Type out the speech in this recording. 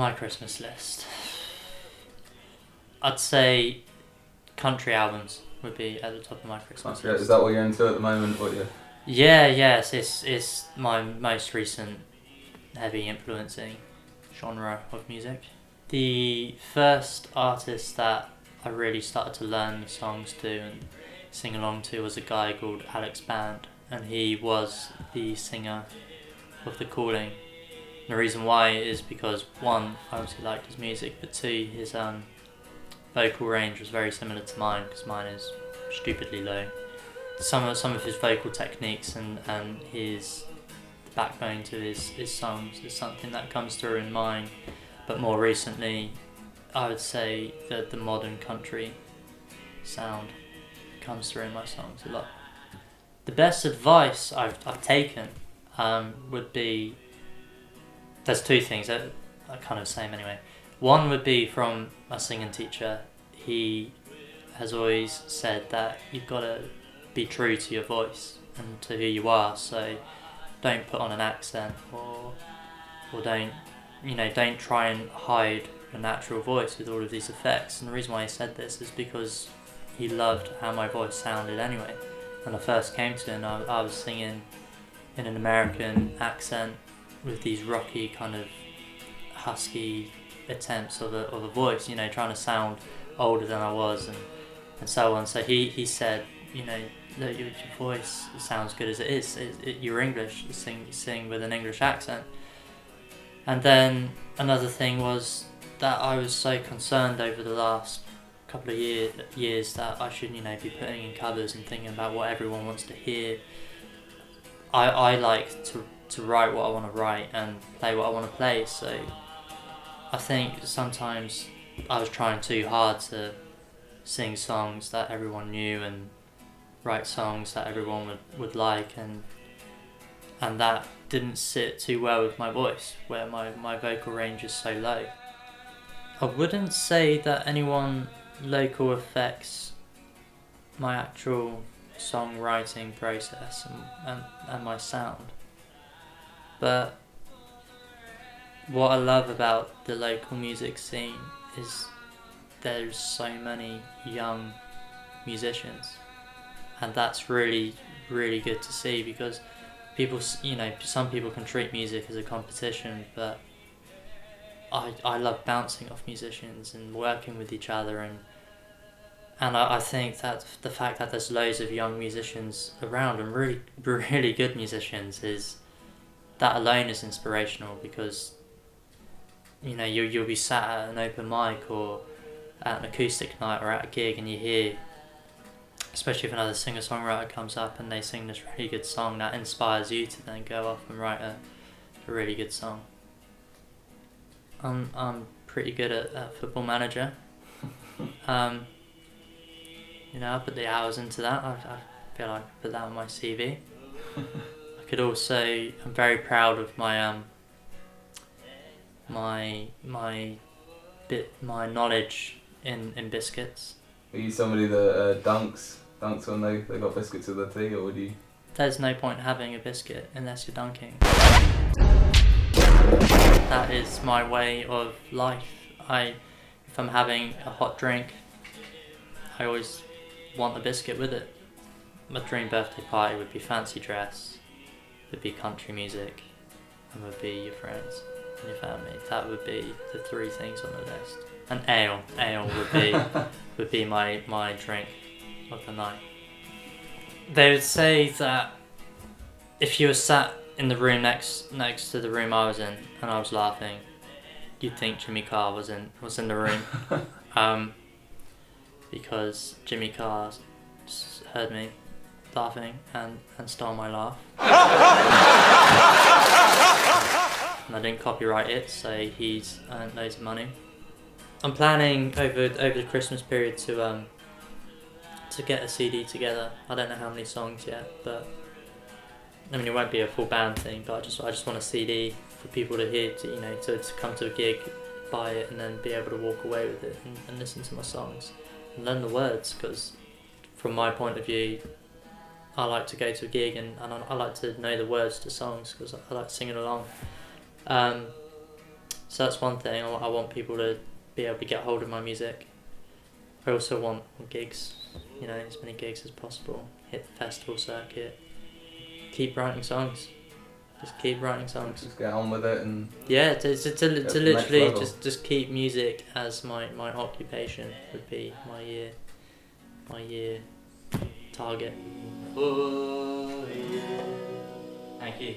my Christmas list, I'd say country albums would be at the top of my Christmas list. Is that what you're into at the moment? Yes, it's my most recent heavy influencing genre of music. The first artist that I really started to learn the songs to and sing along to was a guy called Alex Band, and he was the singer of The Calling. And the reason why is because, one, I obviously liked his music, but two, his vocal range was very similar to mine, because mine is stupidly low. Some of his vocal techniques and his backbone to his songs is something that comes through in mine, but more recently I would say that the modern country sound comes through in my songs a lot. The best advice I've taken would be, there's two things that I kind of same anyway. One would be from my singing teacher. He has always said that you've got to be true to your voice and to who you are, so don't put on an accent or don't try and hide your natural voice with all of these effects. And the reason why he said this is because he loved how my voice sounded anyway. When I first came to him, I was singing in an American accent with these rocky kind of husky attempts of a voice, trying to sound older than I was and so on. So he said, look, your voice sounds good as it is. You're English. You sing with an English accent. And then another thing was that I was so concerned over the last couple of years that I should, be putting in covers and thinking about what everyone wants to hear. I like to write what I want to write and play what I want to play. So I think sometimes I was trying too hard to sing songs that everyone knew and write songs that everyone would like, and that didn't sit too well with my voice, where my vocal range is so low. I wouldn't say that anyone local affects my actual songwriting process and my sound, but what I love about the local music scene is there's so many young musicians, and that's really, really good to see, because people, some people can treat music as a competition, but I love bouncing off musicians and working with each other, and I think that the fact that there's loads of young musicians around and really, really good musicians, is that alone is inspirational, because you'll be sat at an open mic or at an acoustic night or at a gig, and you hear, especially if another singer-songwriter comes up and they sing this really good song, that inspires you to then go off and write a really good song. I'm pretty good at Football Manager. I put the hours into that. I feel like I put that on my CV. I could also, I'm very proud of my my knowledge in biscuits. Are you somebody that dunks when they got biscuits with their tea, or would you? There's no point having a biscuit unless you're dunking. That is my way of life. If I'm having a hot drink, I always want a biscuit with it. My dream birthday party would be fancy dress, would be country music, and would be your friends and your family. That would be the three things on the list. And ale would be my drink of the night. They would say that if you were sat in the room next to the room I was in and I was laughing, you'd think Jimmy Carr was in the room. Because Jimmy Carr heard me laughing and stole my laugh. And I didn't copyright it, so he's earned loads of money. I'm planning over the Christmas period to get a CD together. I don't know how many songs yet, but it won't be a full band thing, but I just want a CD for people to hear, to come to a gig, buy it, and then be able to walk away with it and listen to my songs and learn the words, because from my point of view, I like to go to a gig and I like to know the words to songs, because I like singing along. So that's one thing. I want people to be able to get hold of my music. I also want gigs, you know, as many gigs as possible. Hit the festival circuit. Keep writing songs. Just keep writing songs. Just get on with it and... Yeah, to literally level. just keep music as my occupation would be my year target. Thank you.